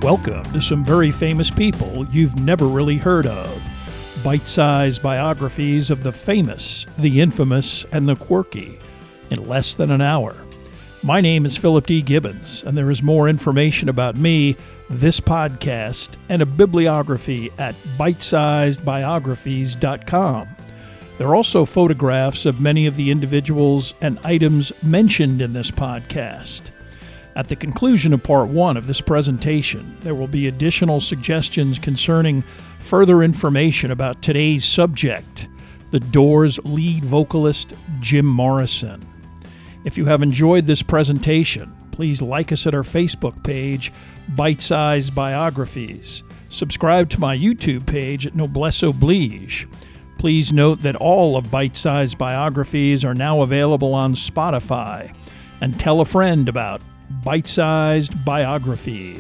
Welcome to some very famous people you've never really heard of. Bite-sized biographies of the famous, the infamous, and the quirky in less than an hour. My name is Philip D. Gibbons, and there is more information about me, this podcast, and a bibliography at bitesizedbiographies.com. There are also photographs of many of the individuals and items mentioned in this podcast. At the conclusion of part one of this presentation, there will be additional suggestions concerning further information about today's subject, the Doors lead vocalist Jim Morrison. If you have enjoyed this presentation, please like us at our Facebook page, Bite-Sized Biographies. Subscribe to my YouTube page at Noblesse Oblige. Please note that all of Bite-Sized Biographies are now available on Spotify. And tell a friend about Bite-Sized Biographies.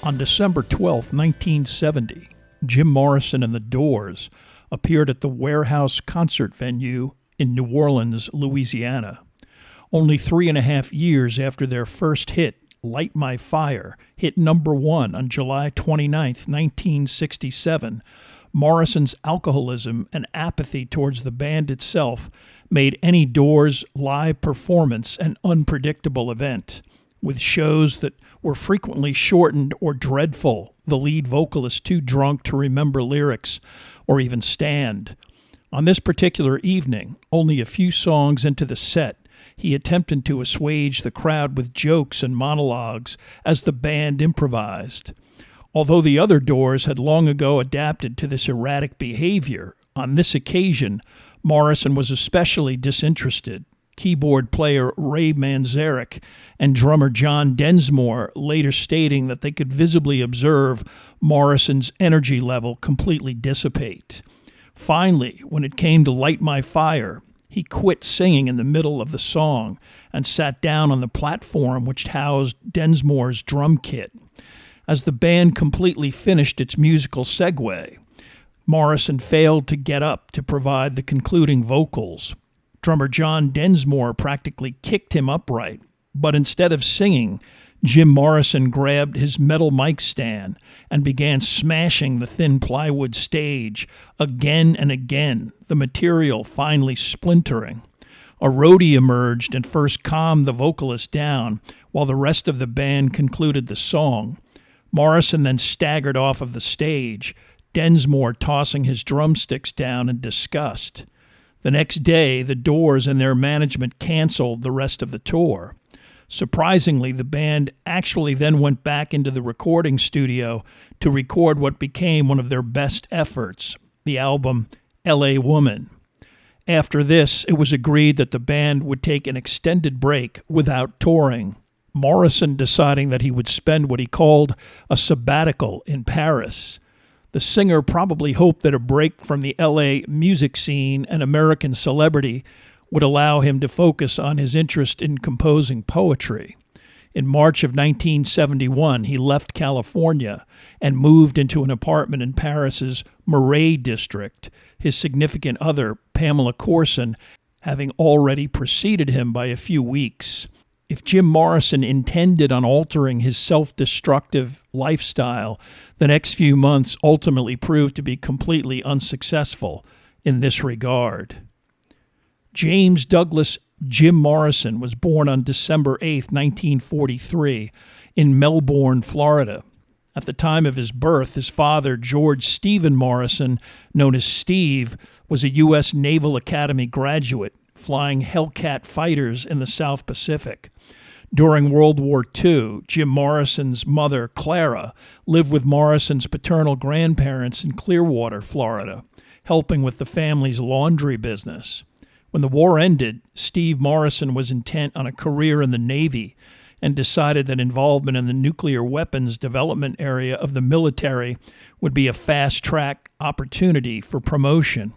On December 12, 1970, Jim Morrison and the Doors appeared at the Warehouse concert venue in New Orleans, Louisiana. Only 3.5 years after their first hit, Light My Fire, hit number one on July 29, 1967, Morrison's alcoholism and apathy towards the band itself made any Doors live performance an unpredictable event, with shows that were frequently shortened or dreadful, the lead vocalist too drunk to remember lyrics or even stand. On this particular evening, only a few songs into the set, he attempted to assuage the crowd with jokes and monologues as the band improvised. Although the other Doors had long ago adapted to this erratic behavior, on this occasion, Morrison was especially disinterested. Keyboard player Ray Manzarek and drummer John Densmore later stating that they could visibly observe Morrison's energy level completely dissipate. Finally, when it came to Light My Fire, he quit singing in the middle of the song and sat down on the platform which housed Densmore's drum kit. As the band completely finished its musical segue, Morrison failed to get up to provide the concluding vocals. Drummer John Densmore practically kicked him upright, but instead of singing, Jim Morrison grabbed his metal mic stand and began smashing the thin plywood stage again and again, the material finally splintering. A roadie emerged and first calmed the vocalist down while the rest of the band concluded the song. Morrison then staggered off of the stage, Densmore tossing his drumsticks down in disgust. The next day, the Doors and their management canceled the rest of the tour. Surprisingly, the band actually then went back into the recording studio to record what became one of their best efforts, the album L.A. Woman. After this, it was agreed that the band would take an extended break without touring, Morrison deciding that he would spend what he called a sabbatical in Paris. The singer probably hoped that a break from the L.A. music scene and American celebrity would allow him to focus on his interest in composing poetry. In March of 1971, he left California and moved into an apartment in Paris's Marais district, his significant other, Pamela Corson, having already preceded him by a few weeks. If Jim Morrison intended on altering his self-destructive lifestyle, the next few months ultimately proved to be completely unsuccessful in this regard. James Douglas Jim Morrison was born on December 8, 1943, in Melbourne, Florida. At the time of his birth, his father, George Stephen Morrison, known as Steve, was a U.S. Naval Academy graduate, flying Hellcat fighters in the South Pacific. During World War II, Jim Morrison's mother, Clara, lived with Morrison's paternal grandparents in Clearwater, Florida, helping with the family's laundry business. When the war ended, Steve Morrison was intent on a career in the Navy and decided that involvement in the nuclear weapons development area of the military would be a fast-track opportunity for promotion.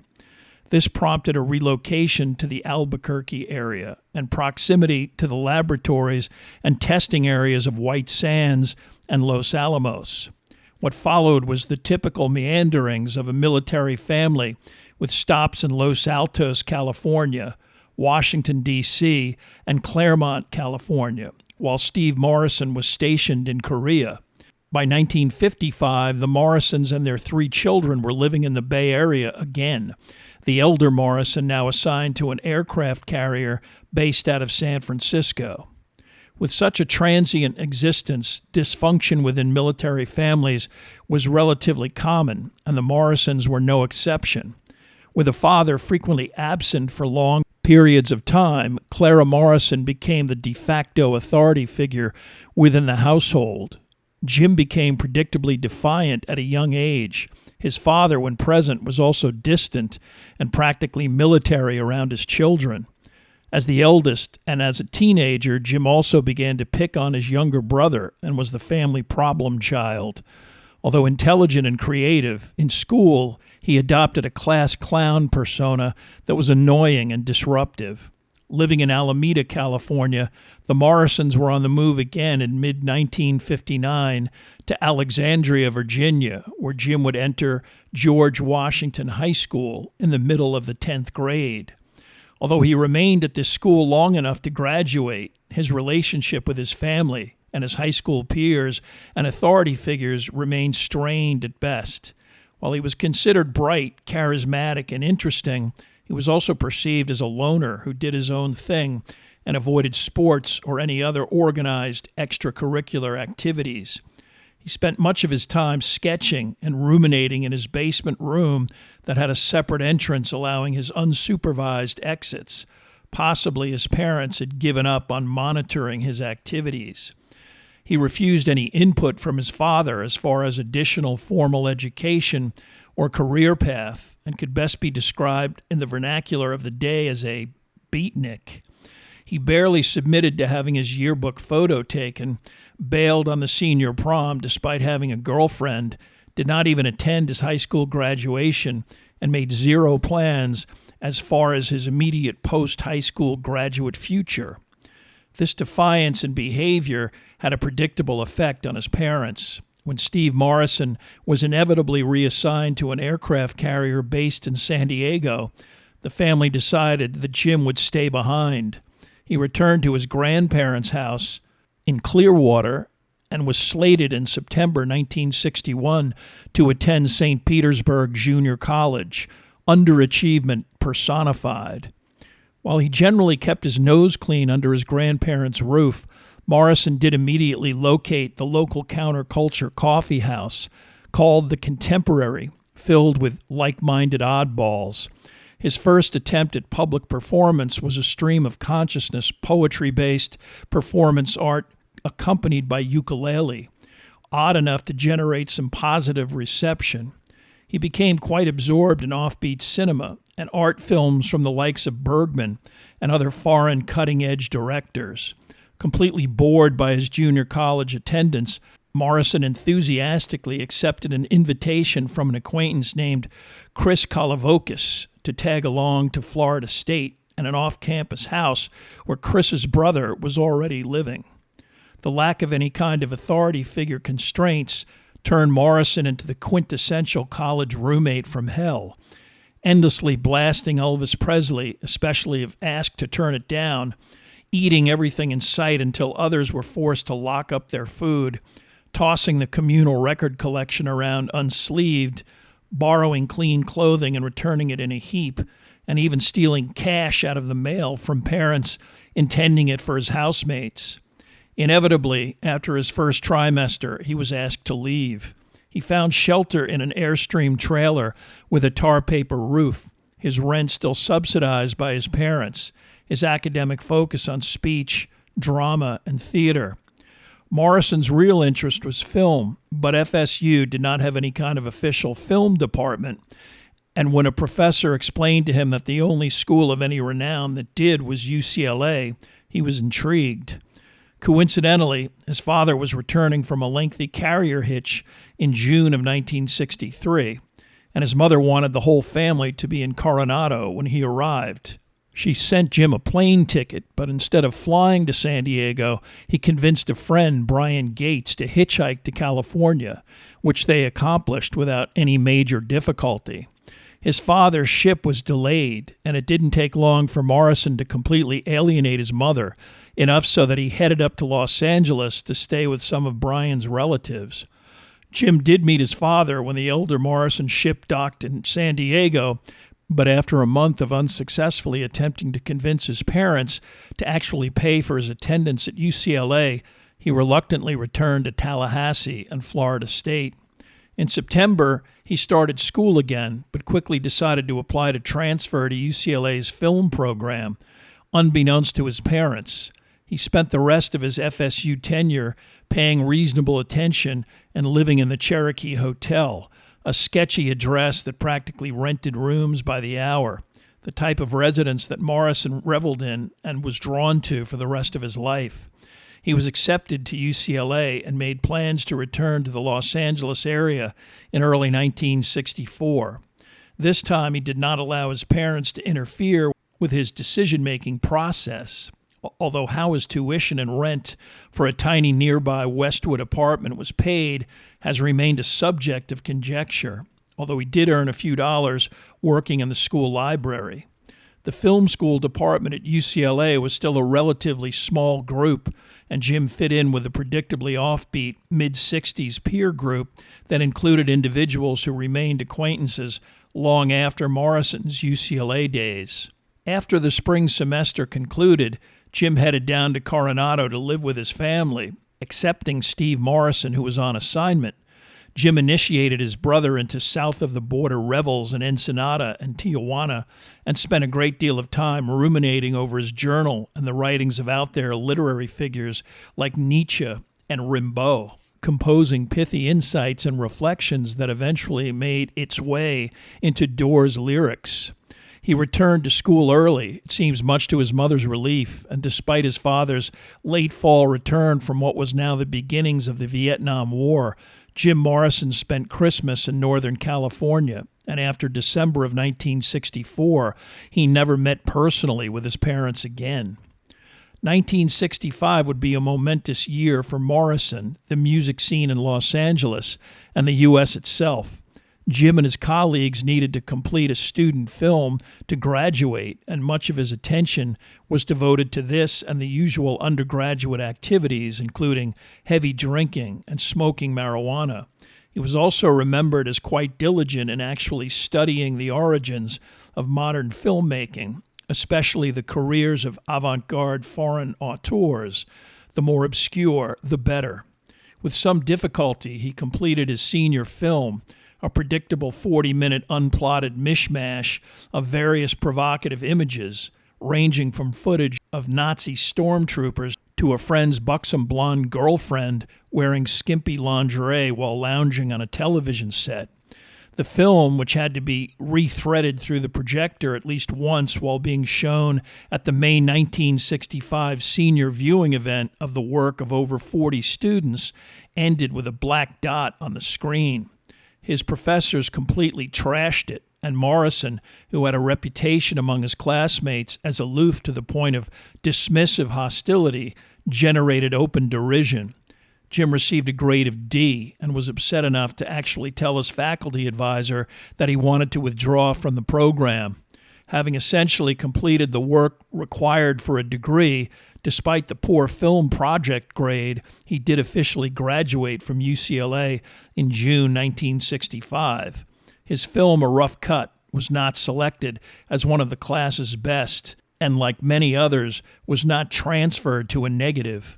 This prompted a relocation to the Albuquerque area and proximity to the laboratories and testing areas of White Sands and Los Alamos. What followed was the typical meanderings of a military family with stops in Los Altos, California, Washington, D.C., and Claremont, California, while Steve Morrison was stationed in Korea. By 1955, the Morrisons and their 3 children were living in the Bay Area again, the elder Morrison now assigned to an aircraft carrier based out of San Francisco. With such a transient existence, dysfunction within military families was relatively common, and the Morrisons were no exception. With a father frequently absent for long periods of time, Clara Morrison became the de facto authority figure within the household. Jim became predictably defiant at a young age. His father, when present, was also distant and practically military around his children. As the eldest and as a teenager, Jim also began to pick on his younger brother and was the family problem child. Although intelligent and creative, in school he adopted a class clown persona that was annoying and disruptive. Living in Alameda, California, the Morrisons were on the move again in mid-1959 to Alexandria, Virginia, where Jim would enter George Washington High School in the middle of the 10th grade. Although he remained at this school long enough to graduate, his relationship with his family and his high school peers and authority figures remained strained at best. While he was considered bright, charismatic, and interesting, he was also perceived as a loner who did his own thing and avoided sports or any other organized extracurricular activities. He spent much of his time sketching and ruminating in his basement room that had a separate entrance allowing his unsupervised exits. Possibly his parents had given up on monitoring his activities. He refused any input from his father as far as additional formal education or career path, and could best be described in the vernacular of the day as a beatnik. He barely submitted to having his yearbook photo taken, bailed on the senior prom despite having a girlfriend, did not even attend his high school graduation, and made zero plans as far as his immediate post-high school graduate future. This defiance in behavior had a predictable effect on his parents. When Steve Morrison was inevitably reassigned to an aircraft carrier based in San Diego, the family decided that Jim would stay behind. He returned to his grandparents' house in Clearwater and was slated in September 1961 to attend St. Petersburg Junior College, underachievement personified. While he generally kept his nose clean under his grandparents' roof, Morrison did immediately locate the local counterculture coffee house called The Contemporary, filled with like-minded oddballs. His first attempt at public performance was a stream of consciousness, poetry-based performance art accompanied by ukulele, odd enough to generate some positive reception. He became quite absorbed in offbeat cinema and art films from the likes of Bergman and other foreign cutting-edge directors. Completely bored by his junior college attendance, Morrison enthusiastically accepted an invitation from an acquaintance named Chris Kolavokis to tag along to Florida State and an off-campus house where Chris's brother was already living. The lack of any kind of authority figure constraints turned Morrison into the quintessential college roommate from hell, endlessly blasting Elvis Presley, especially if asked to turn it down, eating everything in sight until others were forced to lock up their food, tossing the communal record collection around unsleeved, borrowing clean clothing and returning it in a heap, and even stealing cash out of the mail from parents intending it for his housemates. Inevitably, after his first trimester, he was asked to leave. He found shelter in an Airstream trailer with a tar paper roof, his rent still subsidized by his parents, his academic focus on speech, drama, and theater. Morrison's real interest was film, but FSU did not have any kind of official film department, and when a professor explained to him that the only school of any renown that did was UCLA, he was intrigued. Coincidentally, his father was returning from a lengthy carrier hitch in June of 1963, and his mother wanted the whole family to be in Coronado when he arrived. She sent Jim a plane ticket, but instead of flying to San Diego, he convinced a friend, Brian Gates, to hitchhike to California, which they accomplished without any major difficulty. His father's ship was delayed, and it didn't take long for Morrison to completely alienate his mother, enough so that he headed up to Los Angeles to stay with some of Brian's relatives. Jim did meet his father when the elder Morrison ship docked in San Diego, but after a month of unsuccessfully attempting to convince his parents to actually pay for his attendance at UCLA, he reluctantly returned to Tallahassee and Florida State. In September, he started school again, but quickly decided to apply to transfer to UCLA's film program, unbeknownst to his parents. He spent the rest of his FSU tenure paying reasonable attention and living in the Cherokee Hotel, a sketchy address that practically rented rooms by the hour, the type of residence that Morrison reveled in and was drawn to for the rest of his life. He was accepted to UCLA and made plans to return to the Los Angeles area in early 1964. This time, he did not allow his parents to interfere with his decision-making process. Although how his tuition and rent for a tiny nearby Westwood apartment was paid has remained a subject of conjecture, although he did earn a few dollars working in the school library. The film school department at UCLA was still a relatively small group, and Jim fit in with the predictably offbeat mid-60s peer group that included individuals who remained acquaintances long after Morrison's UCLA days. After the spring semester concluded, Jim headed down to Coronado to live with his family, accepting Steve Morrison, who was on assignment. Jim initiated his brother into south-of-the-border revels in Ensenada and Tijuana and spent a great deal of time ruminating over his journal and the writings of out-there literary figures like Nietzsche and Rimbaud, composing pithy insights and reflections that eventually made its way into Doors lyrics. He returned to school early, it seems much to his mother's relief, and despite his father's late fall return from what was now the beginnings of the Vietnam War, Jim Morrison spent Christmas in Northern California, and after December of 1964, he never met personally with his parents again. 1965 would be a momentous year for Morrison, the music scene in Los Angeles, and the U.S. itself. Jim and his colleagues needed to complete a student film to graduate, and much of his attention was devoted to this and the usual undergraduate activities, including heavy drinking and smoking marijuana. He was also remembered as quite diligent in actually studying the origins of modern filmmaking, especially the careers of avant-garde foreign auteurs. The more obscure, the better. With some difficulty, he completed his senior film, a predictable 40-minute unplotted mishmash of various provocative images, ranging from footage of Nazi stormtroopers to a friend's buxom blonde girlfriend wearing skimpy lingerie while lounging on a television set. The film, which had to be rethreaded through the projector at least once while being shown at the May 1965 senior viewing event of the work of over 40 students, ended with a black dot on the screen. His professors completely trashed it, and Morrison, who had a reputation among his classmates as aloof to the point of dismissive hostility, generated open derision. Jim received a grade of D and was upset enough to actually tell his faculty advisor that he wanted to withdraw from the program. Having essentially completed the work required for a degree, despite the poor film project grade, he did officially graduate from UCLA in June 1965. His film, A Rough Cut, was not selected as one of the class's best, and like many others, was not transferred to a negative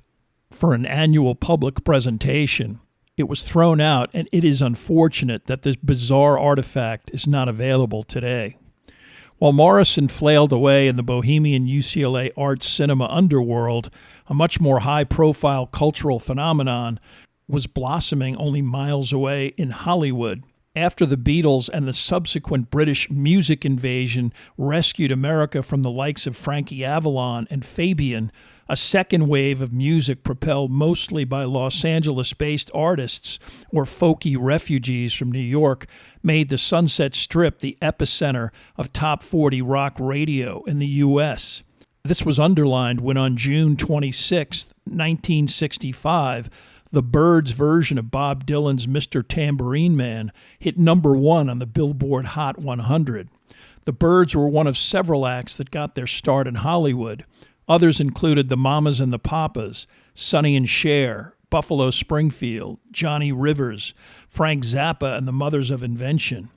for an annual public presentation. It was thrown out, and it is unfortunate that this bizarre artifact is not available today. While Morrison flailed away in the bohemian UCLA arts cinema underworld, a much more high-profile cultural phenomenon was blossoming only miles away in Hollywood. After the Beatles and the subsequent British music invasion rescued America from the likes of Frankie Avalon and Fabian, A second wave of music propelled mostly by Los Angeles-based artists or folky refugees from New York made the Sunset Strip the epicenter of top 40 rock radio in the U.S. This was underlined when on June 26, 1965, the Byrds' version of Bob Dylan's Mr. Tambourine Man hit number 1 on the Billboard Hot 100. The Byrds were one of several acts that got their start in Hollywood. Others included the Mamas and the Papas, Sonny and Cher, Buffalo Springfield, Johnny Rivers, Frank Zappa, and the Mothers of Invention.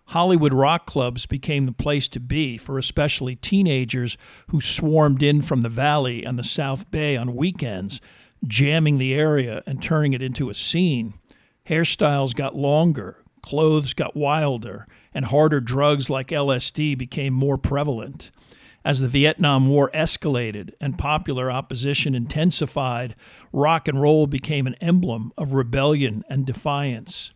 Hollywood rock clubs became the place to be for especially teenagers who swarmed in from the Valley and the South Bay on weekends, jamming the area and turning it into a scene. Hairstyles got longer, clothes got wilder, and harder drugs like LSD became more prevalent. As the Vietnam War escalated and popular opposition intensified, rock and roll became an emblem of rebellion and defiance.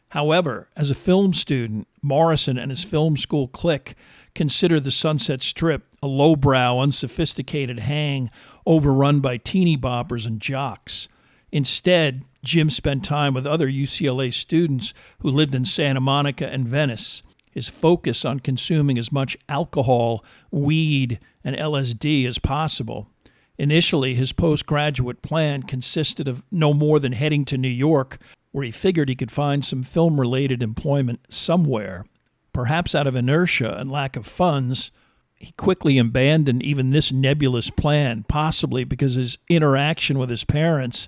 However, as a film student, Morrison and his film school clique considered the Sunset Strip a lowbrow, unsophisticated hang overrun by teeny boppers and jocks. Instead, Jim spent time with other UCLA students who lived in Santa Monica and Venice. His focus on consuming as much alcohol, weed, and LSD as possible. Initially, his postgraduate plan consisted of no more than heading to New York, where he figured he could find some film-related employment somewhere. Perhaps out of inertia and lack of funds, he quickly abandoned even this nebulous plan, possibly because his interaction with his parents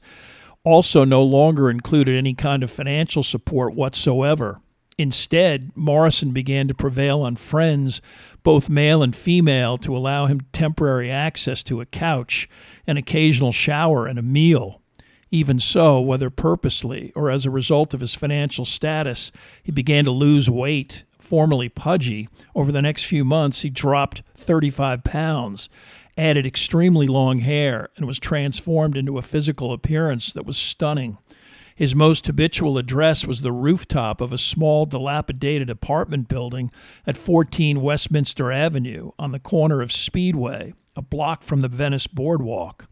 also no longer included any kind of financial support whatsoever. Instead, Morrison began to prevail on friends, both male and female, to allow him temporary access to a couch, an occasional shower, and a meal. Even so, whether purposely or as a result of his financial status, he began to lose weight, formerly pudgy. Over the next few months, he dropped 35 pounds, added extremely long hair, and was transformed into a physical appearance that was stunning. His most habitual address was the rooftop of a small, dilapidated apartment building at 14 Westminster Avenue on the corner of Speedway, a block from the Venice Boardwalk.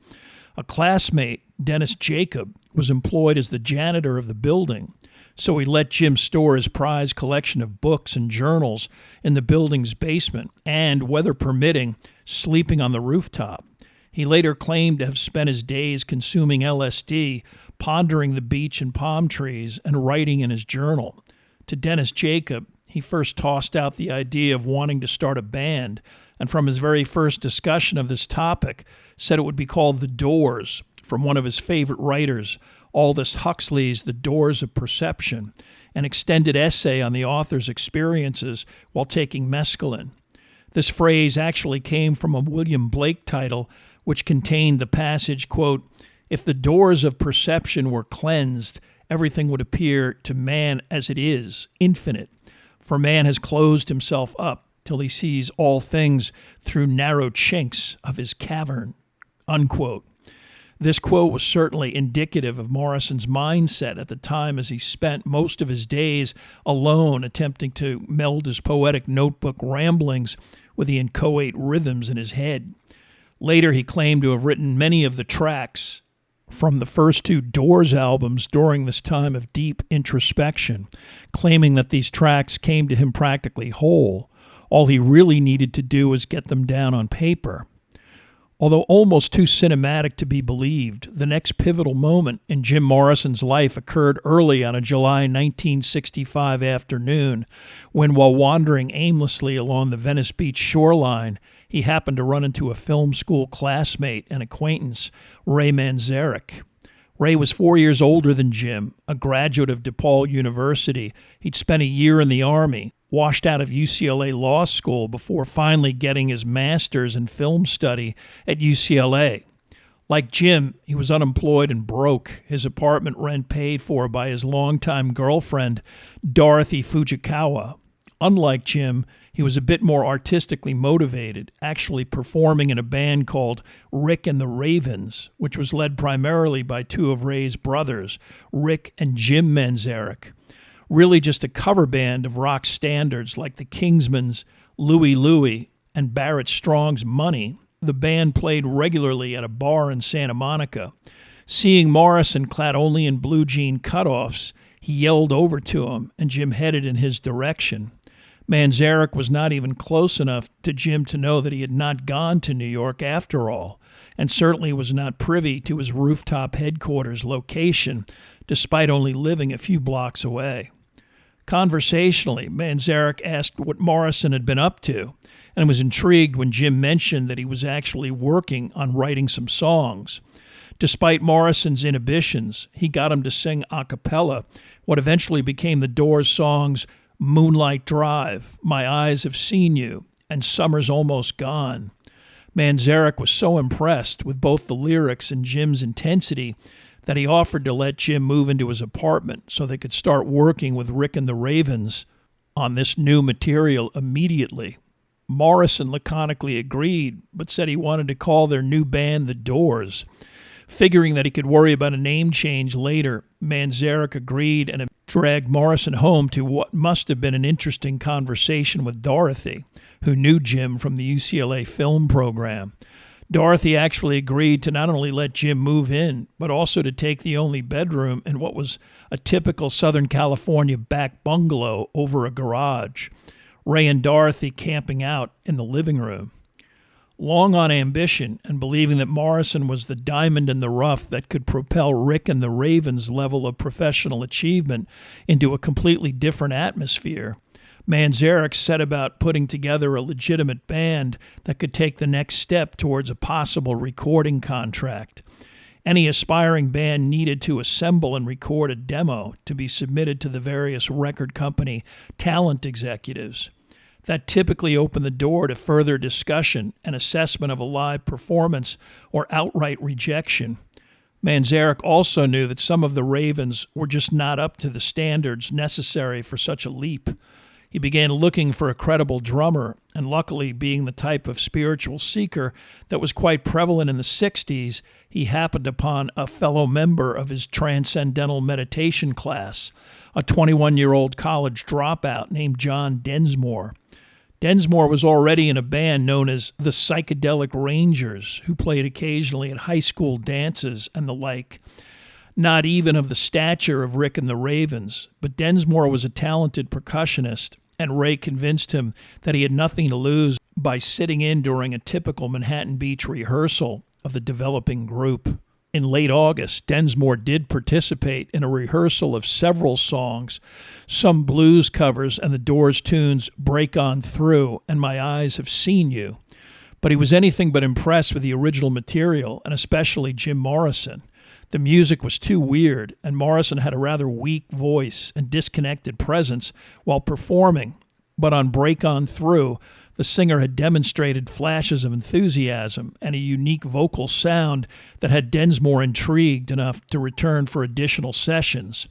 A classmate, Dennis Jacob, was employed as the janitor of the building, so he let Jim store his prized collection of books and journals in the building's basement and, weather permitting, sleeping on the rooftop. He later claimed to have spent his days consuming LSD, pondering the beach and palm trees, and writing in his journal. To Dennis Jacob, he first tossed out the idea of wanting to start a band, and from his very first discussion of this topic, said it would be called The Doors, from one of his favorite writers, Aldous Huxley's The Doors of Perception, an extended essay on the author's experiences while taking mescaline. This phrase actually came from a William Blake title, which contained the passage, quote, "If the doors of perception were cleansed, everything would appear to man as it is, infinite. For man has closed himself up till he sees all things through narrow chinks of his cavern," unquote. This quote was certainly indicative of Morrison's mindset at the time, as he spent most of his days alone attempting to meld his poetic notebook ramblings with the inchoate rhythms in his head. Later, he claimed to have written many of the tracks from the first two Doors albums during this time of deep introspection, claiming that these tracks came to him practically whole. All he really needed to do was get them down on paper. Although almost too cinematic to be believed, the next pivotal moment in Jim Morrison's life occurred early on a July 1965 afternoon when, while wandering aimlessly along the Venice Beach shoreline, he happened to run into a film school classmate and acquaintance, Ray Manzarek. Ray was 4 years older than Jim, a graduate of DePaul University. He'd spent a year in the Army, washed out of UCLA Law School before finally getting his master's in film study at UCLA. Like Jim, he was unemployed and broke, his apartment rent paid for by his longtime girlfriend, Dorothy Fujikawa. Unlike Jim, he was a bit more artistically motivated, actually performing in a band called Rick and the Ravens, which was led primarily by two of Ray's brothers, Rick and Jim Manzarek. Really just a cover band of rock standards like the Kingsmen's Louie Louie and Barrett Strong's Money, the band played regularly at a bar in Santa Monica. Seeing Morrison clad only in blue jean cutoffs, he yelled over to him, and Jim headed in his direction. Manzarek was not even close enough to Jim to know that he had not gone to New York after all, and certainly was not privy to his rooftop headquarters location, despite only living a few blocks away. Conversationally, Manzarek asked what Morrison had been up to, and was intrigued when Jim mentioned that he was actually working on writing some songs. Despite Morrison's inhibitions, he got him to sing a cappella what eventually became the Doors' songs Moonlight Drive, My Eyes Have Seen You, and Summer's Almost Gone. Manzarek was so impressed with both the lyrics and Jim's intensity that he offered to let Jim move into his apartment so they could start working with Rick and the Ravens on this new material immediately. Morrison laconically agreed, but said he wanted to call their new band The Doors. Figuring that he could worry about a name change later, Manzarek agreed and dragged Morrison home to what must have been an interesting conversation with Dorothy, who knew Jim from the UCLA film program. Dorothy actually agreed to not only let Jim move in, but also to take the only bedroom in what was a typical Southern California back bungalow over a garage, Ray and Dorothy camping out in the living room. Long on ambition and believing that Morrison was the diamond in the rough that could propel Rick and the Ravens' level of professional achievement into a completely different atmosphere, Manzarek set about putting together a legitimate band that could take the next step towards a possible recording contract. Any aspiring band needed to assemble and record a demo to be submitted to the various record company talent executives. That typically opened the door to further discussion and assessment of a live performance or outright rejection. Manzarek also knew that some of the Ravens were just not up to the standards necessary for such a leap. He began looking for a credible drummer, and luckily, being the type of spiritual seeker that was quite prevalent in the 60s, he happened upon a fellow member of his transcendental meditation class, a 21-year-old college dropout named John Densmore. Densmore was already in a band known as the Psychedelic Rangers, who played occasionally at high school dances and the like. Not even of the stature of Rick and the Ravens, but Densmore was a talented percussionist, and Ray convinced him that he had nothing to lose by sitting in during a typical Manhattan Beach rehearsal of the developing group. In late August, Densmore did participate in a rehearsal of several songs, some blues covers and the Doors tunes Break On Through and My Eyes Have Seen You. But he was anything but impressed with the original material, and especially Jim Morrison. The music was too weird, and Morrison had a rather weak voice and disconnected presence while performing. But on Break On Through, the singer had demonstrated flashes of enthusiasm and a unique vocal sound that had Densmore intrigued enough to return for additional sessions.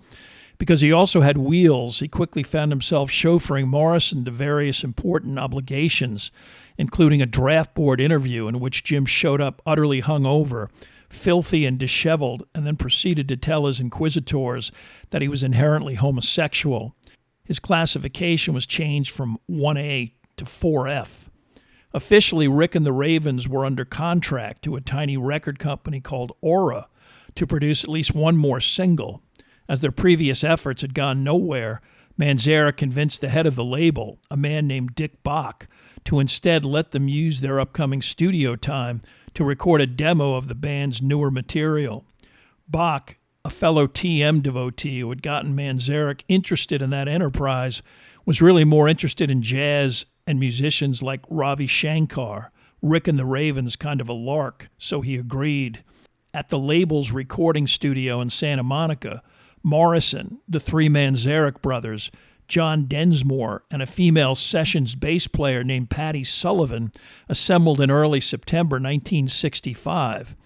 Because he also had wheels, he quickly found himself chauffeuring Morrison to various important obligations, including a draft board interview in which Jim showed up utterly hungover, filthy and disheveled, and then proceeded to tell his inquisitors that he was inherently homosexual. His classification was changed from 1A to 4F. Officially, Rick and the Ravens were under contract to a tiny record company called Aura to produce at least one more single. As their previous efforts had gone nowhere, Manzarek convinced the head of the label, a man named Dick Bach, to instead let them use their upcoming studio time to record a demo of the band's newer material. Bach, a fellow TM devotee who had gotten Manzarek interested in that enterprise, was really more interested in jazz and musicians like Ravi Shankar, Rick and the Ravens kind of a lark, so he agreed. At the label's recording studio in Santa Monica, Morrison, the three Manzarek brothers, John Densmore, and a female sessions bass player named Patty Sullivan assembled in early September 1965.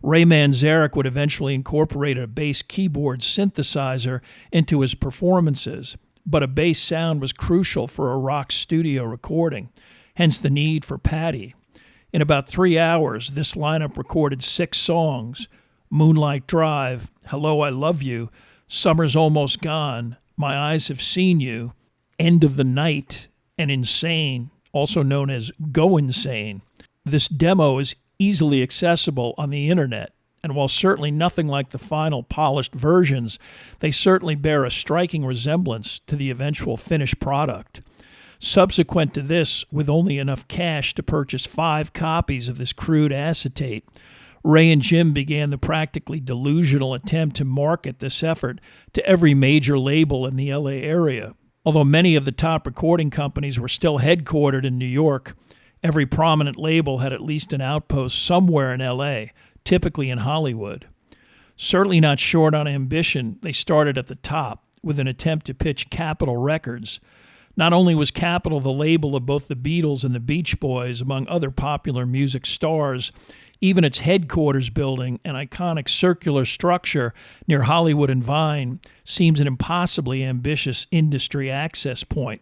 Ray Manzarek would eventually incorporate a bass keyboard synthesizer into his performances, but a bass sound was crucial for a rock studio recording, hence the need for Patty. In about 3 hours, this lineup recorded 6 songs: Moonlight Drive, Hello, I Love You, Summer's Almost Gone, My Eyes Have Seen You, End of the Night, and Insane, also known as Go Insane. This demo is easily accessible on the internet, and while certainly nothing like the final polished versions, they certainly bear a striking resemblance to the eventual finished product. Subsequent to this, with only enough cash to purchase 5 copies of this crude acetate, Ray and Jim began the practically delusional attempt to market this effort to every major label in the LA area. Although many of the top recording companies were still headquartered in New York, every prominent label had at least an outpost somewhere in LA, typically in Hollywood. Certainly not short on ambition, they started at the top with an attempt to pitch Capitol Records. Not only was Capitol the label of both the Beatles and the Beach Boys, among other popular music stars, even its headquarters building, an iconic circular structure near Hollywood and Vine, seems an impossibly ambitious industry access point,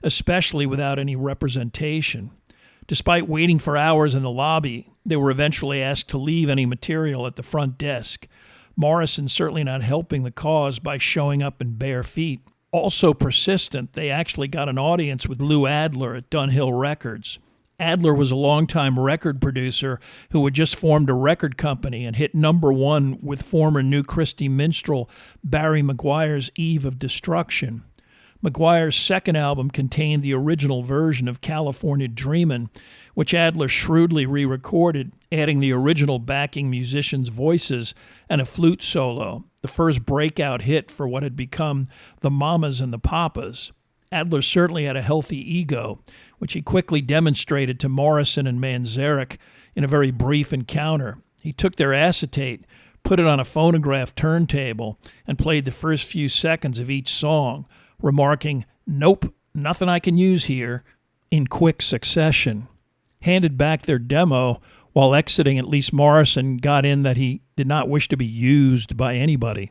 especially without any representation. Despite waiting for hours in the lobby, they were eventually asked to leave any material at the front desk. Morrison certainly not helping the cause by showing up in bare feet. Also persistent, they actually got an audience with Lou Adler at Dunhill Records. Adler was a longtime record producer who had just formed a record company and hit #1 with former New Christie minstrel Barry McGuire's Eve of Destruction. McGuire's second album contained the original version of California Dreamin', which Adler shrewdly re-recorded, adding the original backing musicians' voices and a flute solo, the first breakout hit for what had become the Mamas and the Papas. Adler certainly had a healthy ego, which he quickly demonstrated to Morrison and Manzarek in a very brief encounter. He took their acetate, put it on a phonograph turntable, and played the first few seconds of each song, remarking, "Nope, nothing I can use here," in quick succession. Handed back their demo, while exiting, at least Morrison got in that he did not wish to be used by anybody.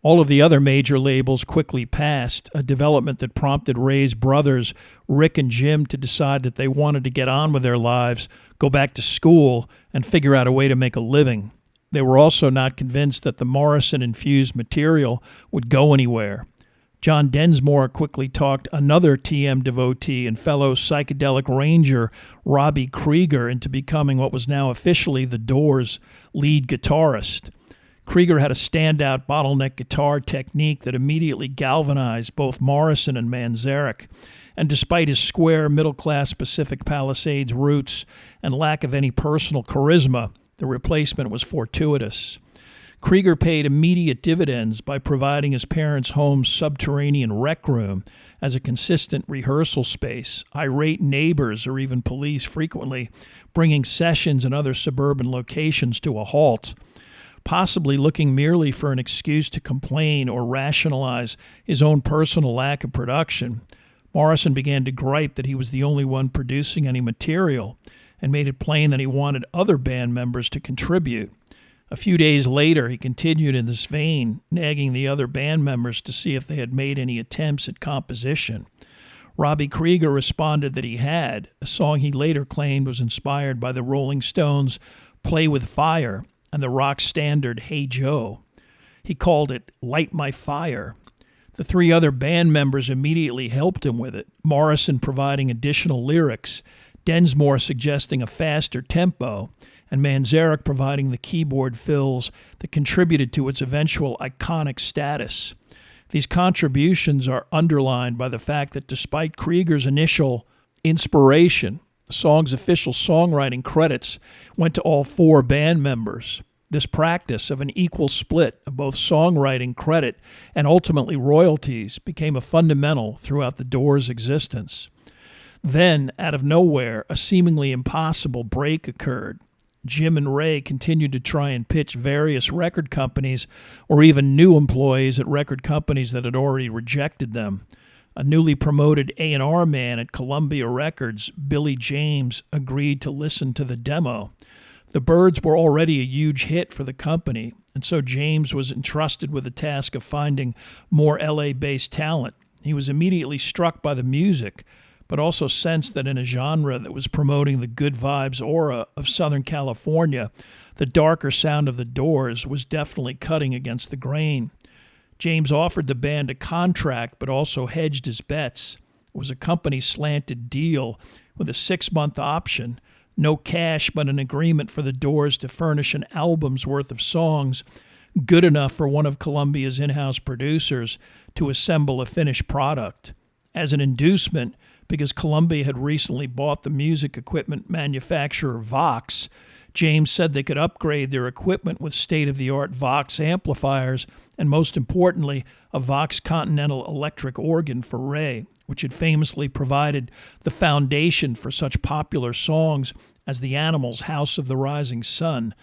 All of the other major labels quickly passed, a development that prompted Ray's brothers, Rick and Jim, to decide that they wanted to get on with their lives, go back to school, and figure out a way to make a living. They were also not convinced that the Morrison-infused material would go anywhere. John Densmore quickly talked another TM devotee and fellow psychedelic ranger, Robbie Krieger, into becoming what was now officially The Doors' lead guitarist. Krieger had a standout bottleneck guitar technique that immediately galvanized both Morrison and Manzarek, and despite his square, middle-class Pacific Palisades roots and lack of any personal charisma, the replacement was fortuitous. Krieger paid immediate dividends by providing his parents' home's subterranean rec room as a consistent rehearsal space, irate neighbors or even police frequently bringing sessions in other suburban locations to a halt. Possibly looking merely for an excuse to complain or rationalize his own personal lack of production, Morrison began to gripe that he was the only one producing any material and made it plain that he wanted other band members to contribute. A few days later, he continued in this vein, nagging the other band members to see if they had made any attempts at composition. Robbie Krieger responded that he had, a song he later claimed was inspired by the Rolling Stones' Play with Fire and the rock standard Hey Joe. He called it Light My Fire. The 3 other band members immediately helped him with it, Morrison providing additional lyrics, Densmore suggesting a faster tempo, and Manzarek providing the keyboard fills that contributed to its eventual iconic status. These contributions are underlined by the fact that despite Krieger's initial inspiration, the song's official songwriting credits went to all 4 band members. This practice of an equal split of both songwriting credit and ultimately royalties became a fundamental throughout the Doors' existence. Then, out of nowhere, a seemingly impossible break occurred. Jim and Ray continued to try and pitch various record companies or even new employees at record companies that had already rejected them. A newly promoted A&R man at Columbia Records, Billy James, agreed to listen to the demo. The Byrds were already a huge hit for the company, and so James was entrusted with the task of finding more LA-based talent. He was immediately struck by the music, but also sensed that in a genre that was promoting the good vibes aura of Southern California, the darker sound of the Doors was definitely cutting against the grain. James offered the band a contract, but also hedged his bets. It was a company-slanted deal with a 6-month option, No cash, but an agreement for the Doors to furnish an album's worth of songs, good enough for one of Columbia's in-house producers to assemble a finished product. As an inducement, because Columbia had recently bought the music equipment manufacturer Vox, James said they could upgrade their equipment with state-of-the-art Vox amplifiers and, most importantly, a Vox Continental electric organ for Ray, which had famously provided the foundation for such popular songs as The Animals' House of the Rising Sun,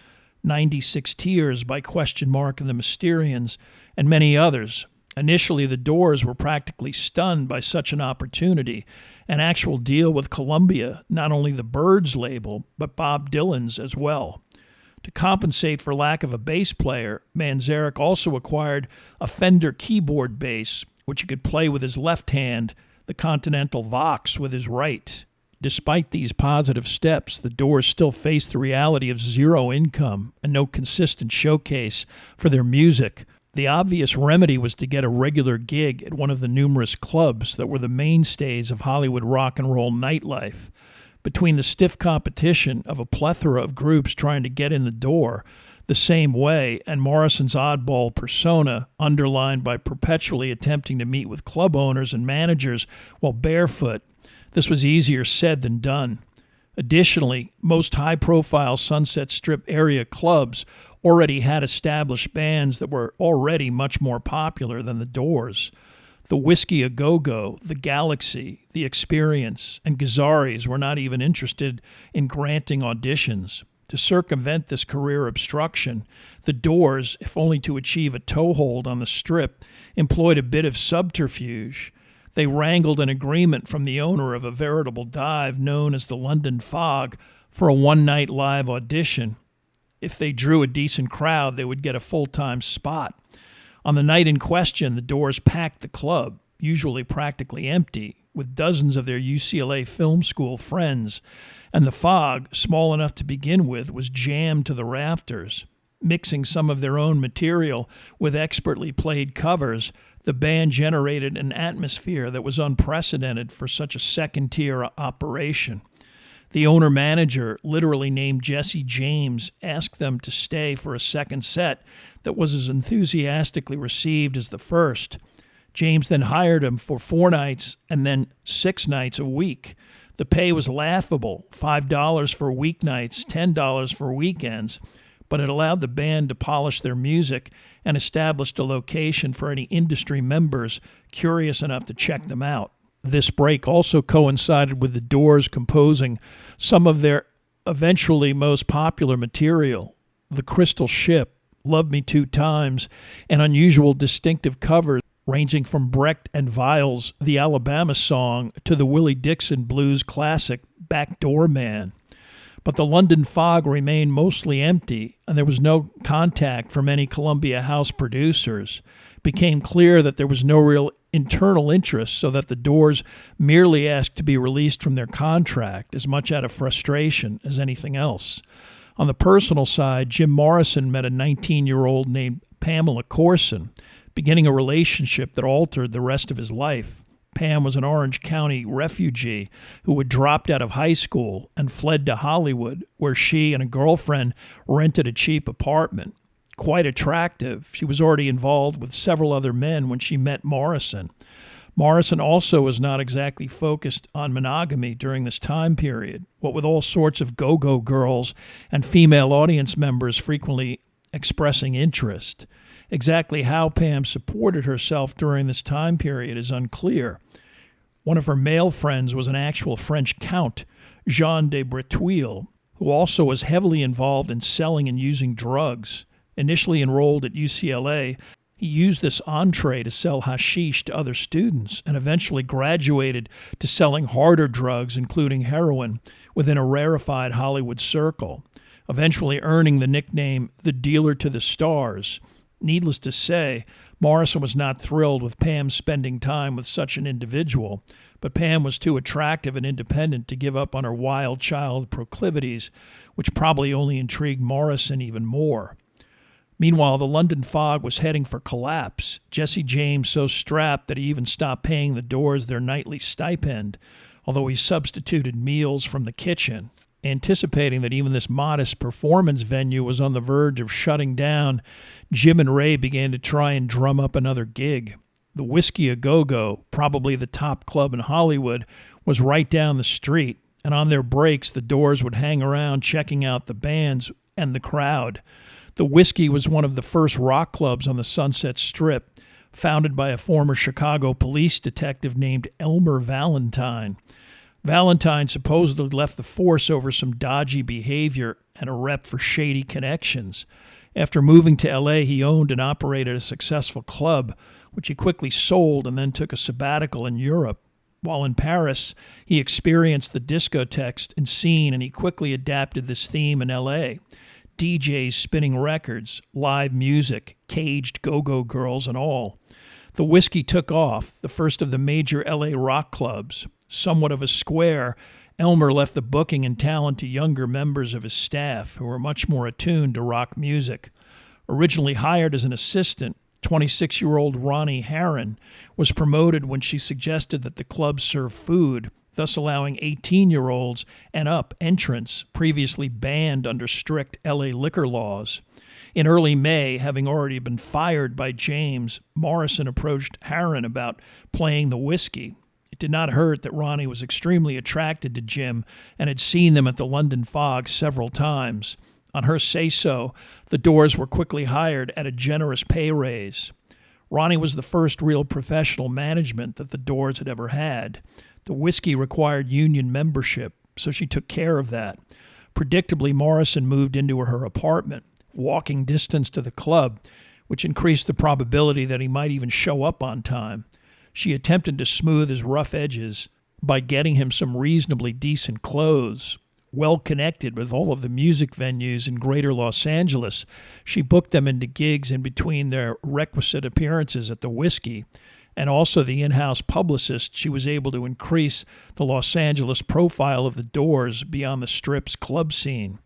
96 Tears by Question Mark and the Mysterians, and many others. Initially, the Doors were practically stunned by such an opportunity, an actual deal with Columbia, not only the Byrds label, but Bob Dylan's as well. To compensate for lack of a bass player, Manzarek also acquired a Fender keyboard bass, which he could play with his left hand, the Continental Vox with his right. Despite these positive steps, the Doors still faced the reality of zero income and no consistent showcase for their music. The obvious remedy was to get a regular gig at one of the numerous clubs that were the mainstays of Hollywood rock and roll nightlife. Between the stiff competition of a plethora of groups trying to get in the door the same way and Morrison's oddball persona, underlined by perpetually attempting to meet with club owners and managers while barefoot, this was easier said than done. Additionally, most high-profile Sunset Strip area clubs already had established bands that were already much more popular than the Doors. The Whiskey A Go-Go, the Galaxy, the Experience, and Gazzarri's were not even interested in granting auditions. To circumvent this career obstruction, the Doors, if only to achieve a toehold on the Strip, employed a bit of subterfuge. They wrangled an agreement from the owner of a veritable dive known as the London Fog for a one-night live audition. If they drew a decent crowd, they would get a full-time spot. On the night in question, the Doors packed the club, usually practically empty, with dozens of their UCLA film school friends, and the Fog, small enough to begin with, was jammed to the rafters. Mixing some of their own material with expertly played covers, the band generated an atmosphere that was unprecedented for such a second-tier operation. The owner-manager, literally named Jesse James, asked them to stay for a second set that was as enthusiastically received as the first. James then hired him for 4 nights and then 6 nights a week. The pay was laughable, $5 for weeknights, $10 for weekends, but it allowed the band to polish their music and established a location for any industry members curious enough to check them out. This break also coincided with the Doors composing some of their eventually most popular material, The Crystal Ship, Love Me 2 Times, and unusual distinctive covers ranging from Brecht and Weill's The Alabama Song to the Willie Dixon blues classic Backdoor Man. But the London Fog remained mostly empty, and there was no contact from any Columbia House producers. It became clear that there was no real internal interest, so that the Doors merely asked to be released from their contract, as much out of frustration as anything else. On the personal side, Jim Morrison met a 19-year-old named Pamela Corson, beginning a relationship that altered the rest of his life. Pam was an Orange County refugee who had dropped out of high school and fled to Hollywood, where she and a girlfriend rented a cheap apartment. Quite attractive, she was already involved with several other men when she met Morrison. Morrison also was not exactly focused on monogamy during this time period, what with all sorts of go-go girls and female audience members frequently expressing interest. Exactly how Pam supported herself during this time period is unclear. One of her male friends was an actual French count, Jean de Breteuil, who also was heavily involved in selling and using drugs. Initially enrolled at UCLA, he used this entree to sell hashish to other students and eventually graduated to selling harder drugs, including heroin, within a rarefied Hollywood circle, eventually earning the nickname the Dealer to the Stars. Needless to say, Morrison was not thrilled with Pam spending time with such an individual, but Pam was too attractive and independent to give up on her wild child proclivities, which probably only intrigued Morrison even more. Meanwhile, the London Fog was heading for collapse, Jesse James so strapped that he even stopped paying the Doors their nightly stipend, although he substituted meals from the kitchen. Anticipating that even this modest performance venue was on the verge of shutting down, Jim and Ray began to try and drum up another gig. The Whiskey A Go-Go, probably the top club in Hollywood, was right down the street, and on their breaks the Doors would hang around checking out the bands and the crowd. The Whiskey was one of the first rock clubs on the Sunset Strip, founded by a former Chicago police detective named Elmer Valentine. Valentine supposedly left the force over some dodgy behavior and a rep for shady connections. After moving to L.A., he owned and operated a successful club, which he quickly sold and then took a sabbatical in Europe. While in Paris, he experienced the discotheque and scene, and he quickly adapted this theme in L.A. DJs spinning records, live music, caged go-go girls, and all. The Whiskey took off, the first of the major L.A. rock clubs. Somewhat of a square, Elmer left the booking and talent to younger members of his staff who were much more attuned to rock music. Originally hired as an assistant, 26-year-old Ronnie Herron was promoted when she suggested that the club serve food, thus allowing 18-year-olds and up entrants previously banned under strict L.A. liquor laws. In early May, having already been fired by James, Morrison approached Herron about playing the Whiskey. It did not hurt that Ronnie was extremely attracted to Jim and had seen them at the London Fog several times. On her say-so, the Doors were quickly hired at a generous pay raise. Ronnie was the first real professional management that the Doors had ever had. The Whiskey required union membership, so she took care of that. Predictably, Morrison moved into her apartment, walking distance to the club, which increased the probability that he might even show up on time. She attempted to smooth his rough edges by getting him some reasonably decent clothes. Well connected with all of the music venues in greater Los Angeles, she booked them into gigs in between their requisite appearances at the Whiskey, and also the in-house publicist. She was able to increase the Los Angeles profile of the Doors beyond the Strip's club scene.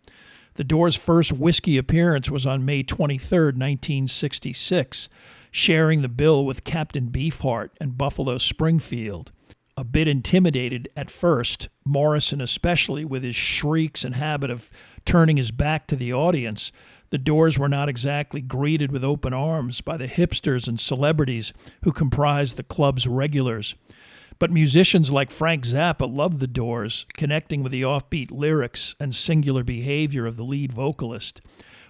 The Doors' first Whiskey appearance was on May 23, 1966, sharing the bill with Captain Beefheart and Buffalo Springfield. A bit intimidated at first, Morrison especially with his shrieks and habit of turning his back to the audience, the Doors were not exactly greeted with open arms by the hipsters and celebrities who comprised the club's regulars. But musicians like Frank Zappa loved the Doors, connecting with the offbeat lyrics and singular behavior of the lead vocalist.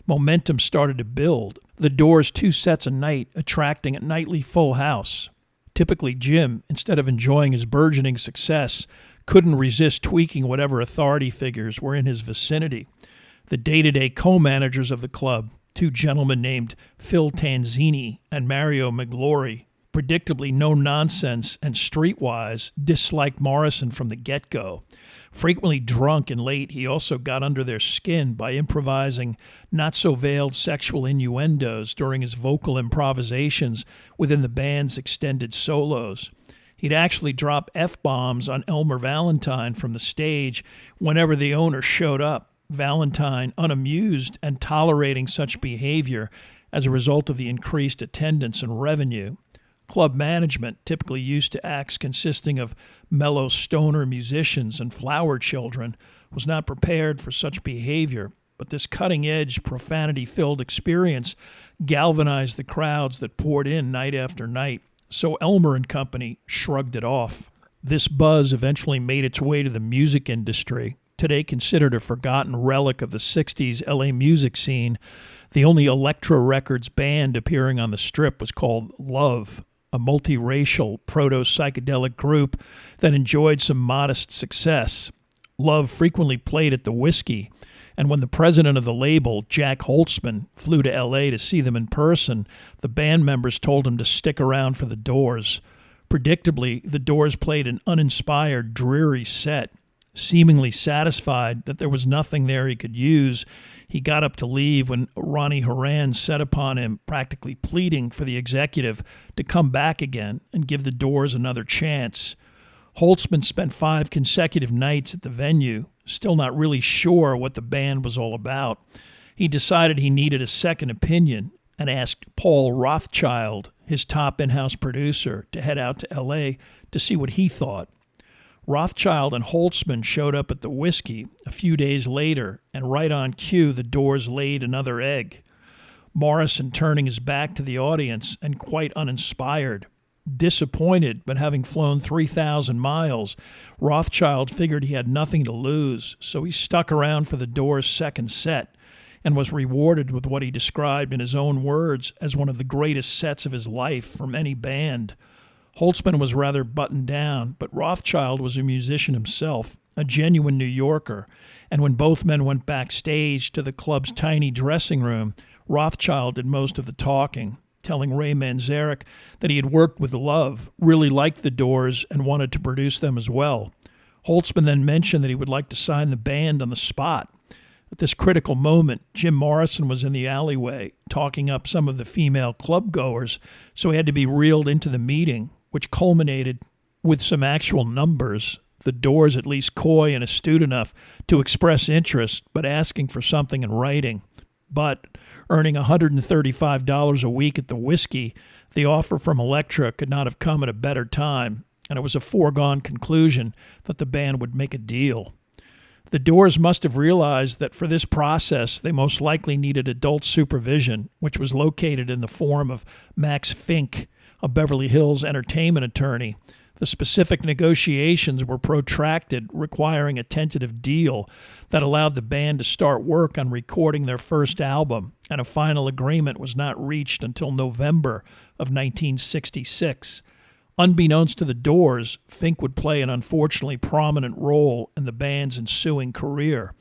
Momentum started to build, the Doors 2 sets a night attracting a nightly full house. Typically, Jim, instead of enjoying his burgeoning success, couldn't resist tweaking whatever authority figures were in his vicinity. The day-to-day co-managers of the club, 2 gentlemen named Phil Tanzini and Mario Migliori, predictably no-nonsense and streetwise, disliked Morrison from the get-go. Frequently drunk and late, he also got under their skin by improvising not-so-veiled sexual innuendos during his vocal improvisations within the band's extended solos. He'd actually drop F-bombs on Elmer Valentine from the stage whenever the owner showed up, Valentine unamused and tolerating such behavior as a result of the increased attendance and revenue. Club management, typically used to acts consisting of mellow stoner musicians and flower children, was not prepared for such behavior, but this cutting-edge, profanity-filled experience galvanized the crowds that poured in night after night, so Elmer and Company shrugged it off. This buzz eventually made its way to the music industry. Today considered a forgotten relic of the 60s LA music scene, the only Elektra Records band appearing on the Strip was called Love, a multiracial proto-psychedelic group that enjoyed some modest success. Love frequently played at the Whiskey, and when the president of the label, Jack Holtzman, flew to L.A. to see them in person, the band members told him to stick around for the Doors. Predictably, the Doors played an uninspired, dreary set. Seemingly satisfied that there was nothing there he could use, he got up to leave when Ronnie Herron set upon him, practically pleading for the executive to come back again and give the Doors another chance. Holtzman spent 5 consecutive nights at the venue, still not really sure what the band was all about. He decided he needed a second opinion and asked Paul Rothschild, his top in-house producer, to head out to L.A. to see what he thought. Rothschild and Holtzman showed up at the Whiskey a few days later, and right on cue, the Doors laid another egg. Morrison turning his back to the audience and quite uninspired. Disappointed, but having flown 3,000 miles, Rothschild figured he had nothing to lose, so he stuck around for the Doors' second set and was rewarded with what he described in his own words as one of the greatest sets of his life from any band. Holtzman was rather buttoned down, but Rothschild was a musician himself, a genuine New Yorker, and when both men went backstage to the club's tiny dressing room, Rothschild did most of the talking, telling Ray Manzarek that he had worked with Love, really liked the Doors, and wanted to produce them as well. Holtzman then mentioned that he would like to sign the band on the spot. At this critical moment, Jim Morrison was in the alleyway, talking up some of the female club-goers, so he had to be reeled into the meeting, which culminated with some actual numbers, the Doors at least coy and astute enough to express interest, but asking for something in writing. But earning $135 a week at the Whiskey, the offer from Elektra could not have come at a better time, and it was a foregone conclusion that the band would make a deal. The Doors must have realized that for this process, they most likely needed adult supervision, which was located in the form of Max Fink, a Beverly Hills entertainment attorney. The specific negotiations were protracted, requiring a tentative deal that allowed the band to start work on recording their first album, and a final agreement was not reached until November of 1966. Unbeknownst to the Doors, Fink would play an unfortunately prominent role in the band's ensuing career.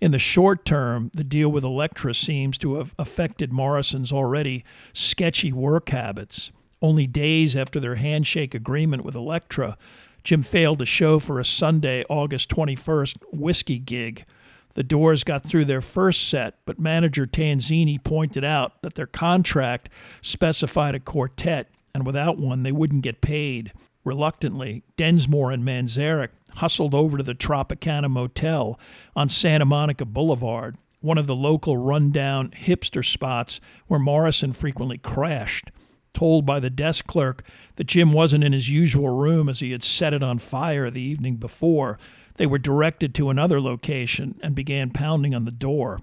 In the short term, the deal with Elektra seems to have affected Morrison's already sketchy work habits. Only days after their handshake agreement with Elektra, Jim failed to show for a Sunday, August 21st, Whiskey gig. The Doors got through their first set, but manager Tanzini pointed out that their contract specified a quartet, and without one, they wouldn't get paid. Reluctantly, Densmore and Manzarek hustled over to the Tropicana Motel on Santa Monica Boulevard, one of the local rundown hipster spots where Morrison frequently crashed. Told by the desk clerk that Jim wasn't in his usual room as he had set it on fire the evening before, they were directed to another location and began pounding on the door.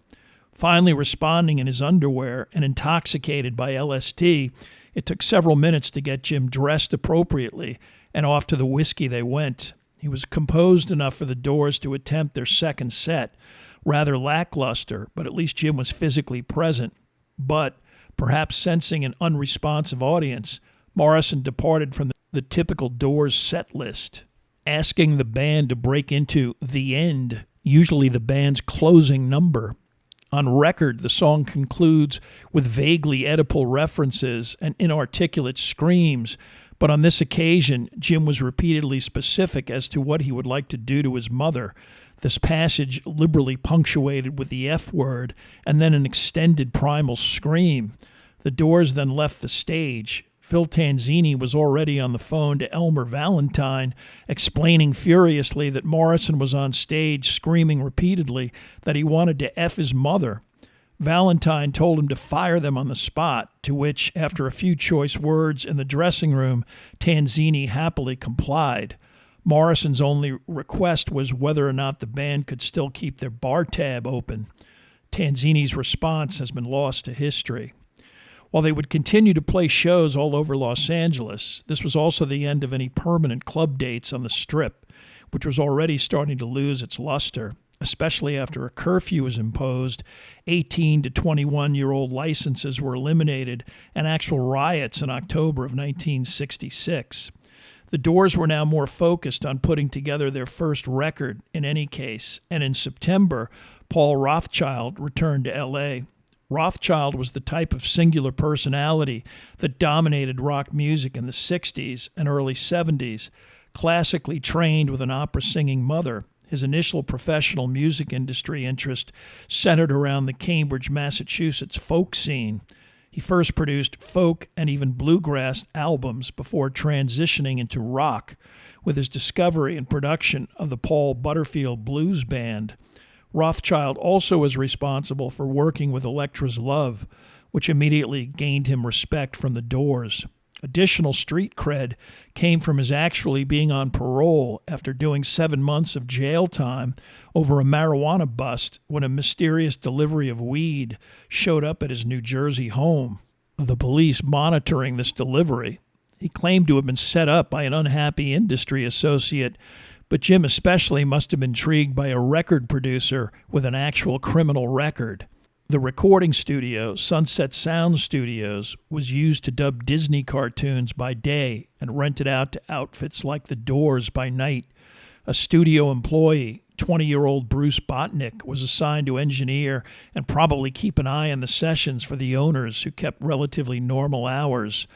Finally responding in his underwear and intoxicated by LSD, it took several minutes to get Jim dressed appropriately, and off to the Whiskey they went. He was composed enough for the Doors to attempt their second set. Rather lackluster, but at least Jim was physically present. But perhaps sensing an unresponsive audience, Morrison departed from the typical Doors set list, asking the band to break into The End, usually the band's closing number. On record, the song concludes with vaguely Oedipal references and inarticulate screams, but on this occasion, Jim was repeatedly specific as to what he would like to do to his mother. This passage liberally punctuated with the F word and then an extended primal scream. The Doors then left the stage. Phil Tanzini was already on the phone to Elmer Valentine, explaining furiously that Morrison was on stage screaming repeatedly that he wanted to F his mother. Valentine told him to fire them on the spot, to which, after a few choice words in the dressing room, Tanzini happily complied. Morrison's only request was whether or not the band could still keep their bar tab open. Tanzini's response has been lost to history. While they would continue to play shows all over Los Angeles, this was also the end of any permanent club dates on the Strip, which was already starting to lose its luster, especially after a curfew was imposed, 18 to 21-year-old licenses were eliminated, and actual riots in October of 1966. The Doors were now more focused on putting together their first record in any case, and in September, Paul Rothschild returned to L.A. Rothschild was the type of singular personality that dominated rock music in the 60s and early 70s. Classically trained with an opera-singing mother, his initial professional music industry interest centered around the Cambridge, Massachusetts folk scene. He first produced folk and even bluegrass albums before transitioning into rock with his discovery and production of the Paul Butterfield Blues Band. Rothschild also was responsible for working with Elektra's Love, which immediately gained him respect from the Doors. Additional street cred came from his actually being on parole after doing 7 months of jail time over a marijuana bust when a mysterious delivery of weed showed up at his New Jersey home. The police monitoring this delivery, he claimed to have been set up by an unhappy industry associate, but Jim especially must have been intrigued by a record producer with an actual criminal record. The recording studio, Sunset Sound Studios, was used to dub Disney cartoons by day and rented out to outfits like The Doors by night. A studio employee, 20-year-old Bruce Botnick, was assigned to engineer and probably keep an eye on the sessions for the owners, who kept relatively normal hours.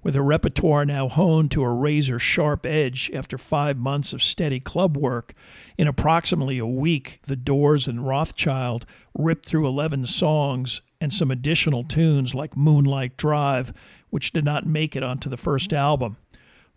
With a repertoire now honed to a razor-sharp edge after 5 months of steady club work, in approximately a week, The Doors and Rothschild ripped through 11 songs and some additional tunes like Moonlight Drive, which did not make it onto the first album.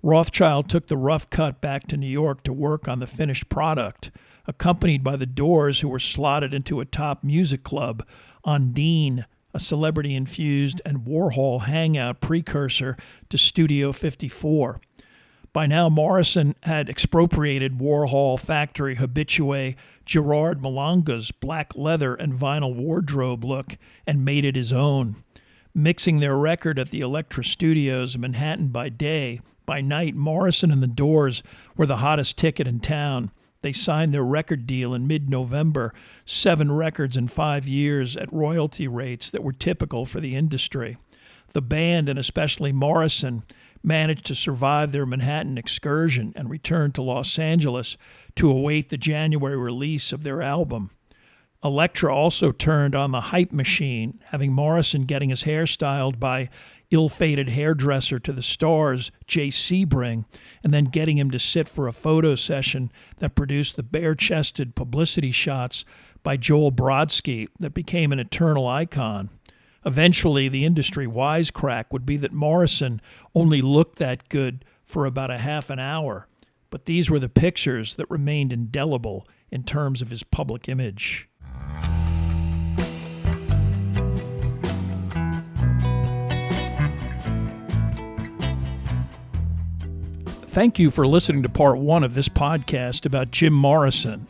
Rothschild took the rough cut back to New York to work on the finished product, accompanied by The Doors, who were slotted into a top music club, Ondine, a celebrity-infused and Warhol hangout precursor to Studio 54. By now, Morrison had expropriated Warhol factory habitué Gerard Malonga's black leather and vinyl wardrobe look and made it his own. Mixing their record at the Elektra Studios in Manhattan by day, by night, Morrison and The Doors were the hottest ticket in town. They signed their record deal in mid-November, 7 records in 5 years at royalty rates that were typical for the industry. The band, and especially Morrison, managed to survive their Manhattan excursion and return to Los Angeles to await the January release of their album. Elektra also turned on the hype machine, having Morrison getting his hair styled by ill-fated hairdresser to the stars, Jay Sebring, and then getting him to sit for a photo session that produced the bare-chested publicity shots by Joel Brodsky that became an eternal icon. Eventually, the industry wisecrack would be that Morrison only looked that good for about a half an hour, but these were the pictures that remained indelible in terms of his public image. Thank you for listening to part 1 of this podcast about Jim Morrison.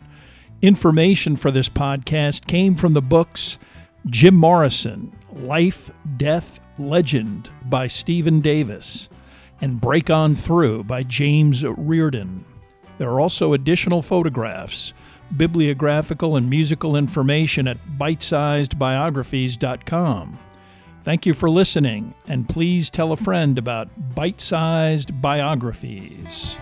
Information for this podcast came from the books Jim Morrison, Life, Death, Legend by Stephen Davis, and Break On Through by James Reardon. There are also additional photographs, bibliographical and musical information at bitesizedbiographies.com. Thank you for listening, and please tell a friend about Bite-Sized Biographies.